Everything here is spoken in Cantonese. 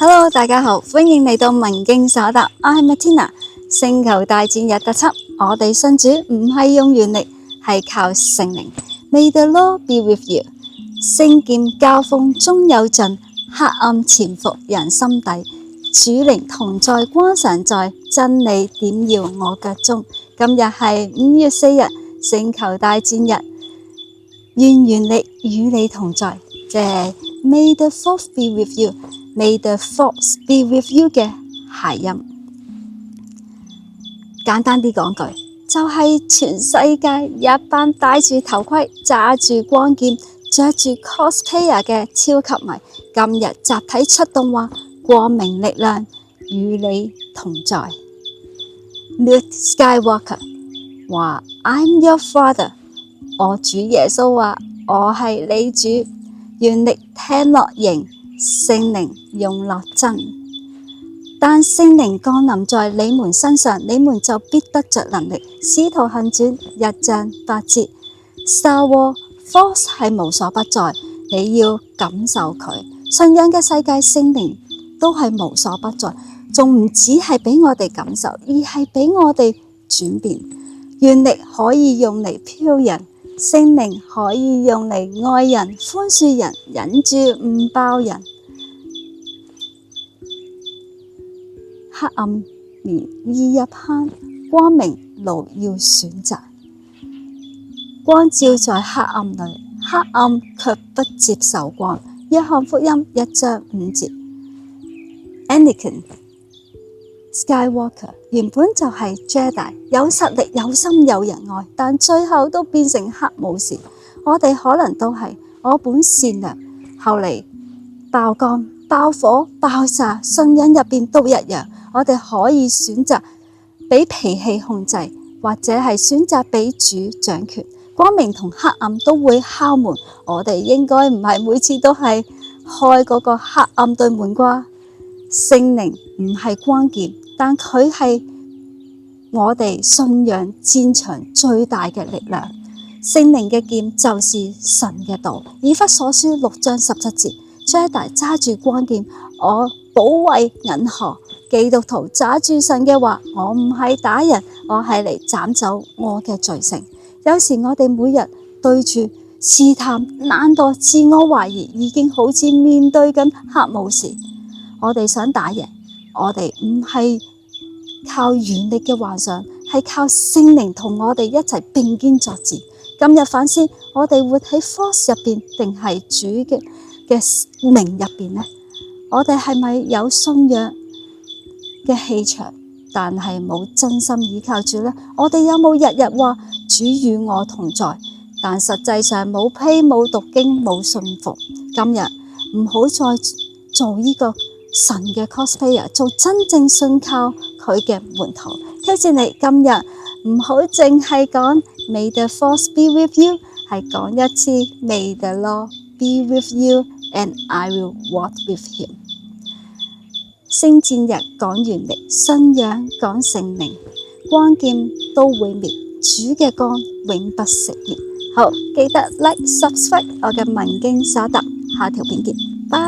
Hello， 大家好，歡迎嚟到文經所答，我係 Matina。星球大戰日特輯，我哋信主唔係用原力，係靠聖靈。May the Lord be with you。聖劍交鋒終有盡，黑暗潛伏人心底，主靈同在光常在，真理點耀我腳蹤。今日係5月4日，星球大戰日，願原力與你同在，即係 May the Force be with you。May the Force be with you 嘅諧音，簡單啲講句，就係全世界一班戴住頭盔、揸住光劍、着住 cosplayer 嘅超級迷，今日集體出動話，光明力量與你同在。Luke Skywalker 話 I'm your father， 我主耶穌話我係你主，原力聽落型，聖靈用落真，但聖靈降臨在你們身上，你們就必得着能力。使徒行傳1章8節。Star Wars Force 係無所不在，你要感受佢。信仰嘅世界，聖靈都係無所不在，仲唔止係俾我哋感受，而係俾我哋轉變。原力可以用嚟飄人，聖靈可以用嚟愛人、寬恕人、忍住唔爆人。黑暗面易入坑，光明路要選擇。光照在黑暗裏，黑暗卻不接受光。約翰福音1章5節。Anakin Skywalker 原本就係 Jedi， 有實力、有心、有人愛，但最後都變成黑武士。我哋可能都係，我本善良，後嚟爆肝、爆火、爆炸，信仰入邊都一樣。我哋可以選擇俾脾氣控制，或者係選擇俾主掌權。光明同黑暗都會敲門，我哋應該唔係每次都係開嗰個黑暗對門啩。聖靈唔係關鍵，但佢係我哋信仰戰場最大嘅力量。聖靈嘅劍就是神嘅道。以弗所書6章17節。Jedi 揸住光劍，我保衛銀河。基督徒揸住神嘅話，我唔係打人，我係嚟斬走我嘅罪性。有時我哋每日對住試探、懶惰、自我懷疑，已經好似面對緊黑武士。我哋想打贏，我哋唔係靠原力嘅幻想，係靠聖靈同我哋一齊並肩作戰。今日反思，我哋活喺 Force 入邊，定係主嘅名入邊呢？我哋係咪有信仰嘅氣場，但係冇真心依靠主呢？我哋有冇日日話主與我同在，但實際上冇披冇讀經冇信服？今日唔好再做呢個神嘅 cosplayer， 做真正信靠佢嘅門徒。挑戰你今日唔好淨係講 May the Force be with you， 係講一次 May the Lord be with you and I will walk with him。聖戰日講原力，信仰講聖靈，光劍都會滅，主嘅光永不熄滅。好，記得 like subscribe 我嘅文經所答，下條片見，拜。